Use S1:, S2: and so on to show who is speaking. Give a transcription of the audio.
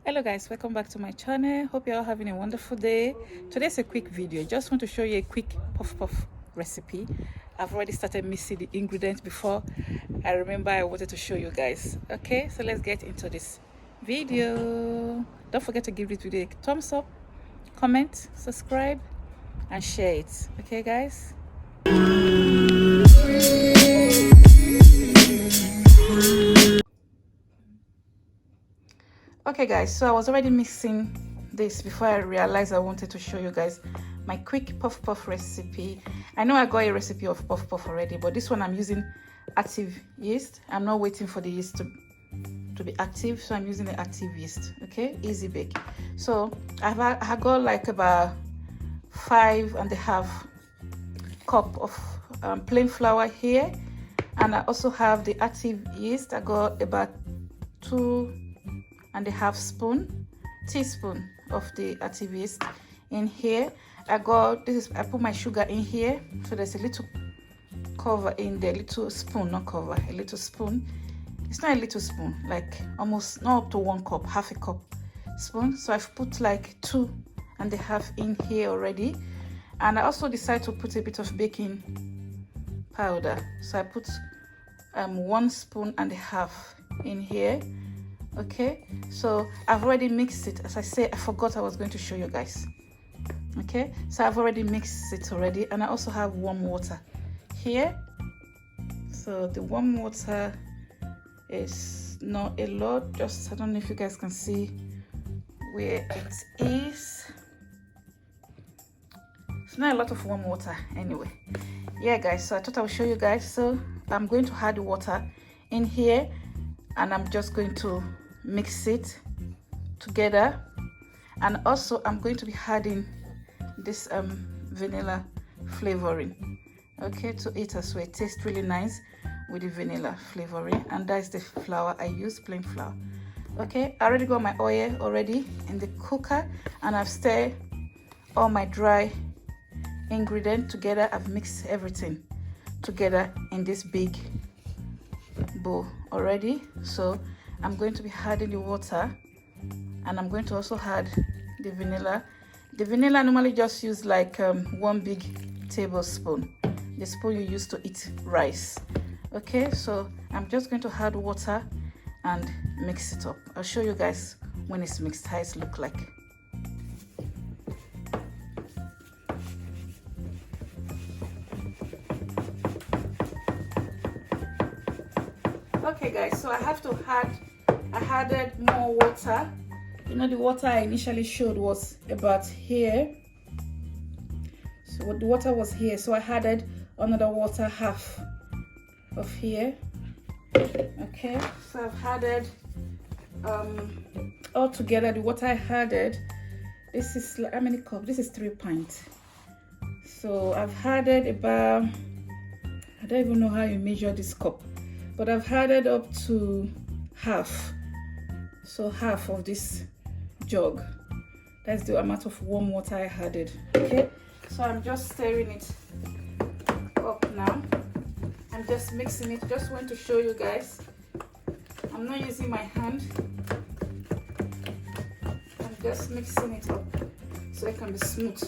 S1: Hello guys, welcome back to my channel. Hope you're all having a wonderful day. Today's a quick video. Just want to show you a quick puff recipe. I've already started mixing the ingredients before I remember I wanted to show you guys. Okay, so let's get into this video. Don't forget to give this video a thumbs up, comment, subscribe and share it. Okay guys. Okay guys, so I was already mixing this before I realized I wanted to show you guys my quick puff recipe. I know I got a recipe of puff already, but this one I'm using active yeast. I'm not waiting for the yeast to be active, so I'm using the active yeast. Okay, easy bake. So I got like about 5.5 cup of plain flour here, and I also have the active yeast. I got about 2.5 teaspoon of the active yeast in here. I put my sugar in here, so there's a little cover in there, little spoon, not cover, a little spoon. It's not a little spoon, like almost not up to 1 cup, half a cup spoon. So I've put like 2.5 in here already, and I also decided to put a bit of baking powder. So I put 1.5 spoon in here. Okay, so I've already mixed it. As I say, I forgot I was going to show you guys. Okay, so I've already mixed it already, and I also have warm water here. So the warm water is not a lot, just I don't know if you guys can see where it is. It's not a lot of warm water anyway. Yeah guys, so I thought I would show you guys. So I'm going to add the water in here, and I'm just going to mix it together. And also I'm going to be adding this vanilla flavoring, okay, to it as well. It tastes really nice with the vanilla flavoring, and that's the flour I use, plain flour. Okay, I already got my oil already in the cooker, and I've stirred all my dry ingredient together. I've mixed everything together in this big bowl already. So I'm going to be adding the water, and I'm going to also add the vanilla. The vanilla normally just use like 1 big tablespoon, the spoon you use to eat rice. Okay, so I'm just going to add water and mix it up. I'll show you guys when it's mixed how it looks like. Okay guys, so I added more water. You know, the water I initially showed was about here, so the water was here, so I added another water, half of here. Okay, so I've added all together the water I added. This is how many cups? This is 3 pints. So I've added about, I don't even know how you measure this cup, but I've added up to half. So half of this jug, that's the amount of warm water I added. Okay, so I'm just stirring it up now. I'm just mixing it. Just want to show you guys, I'm not using my hand. I'm just mixing it up so it can be smooth.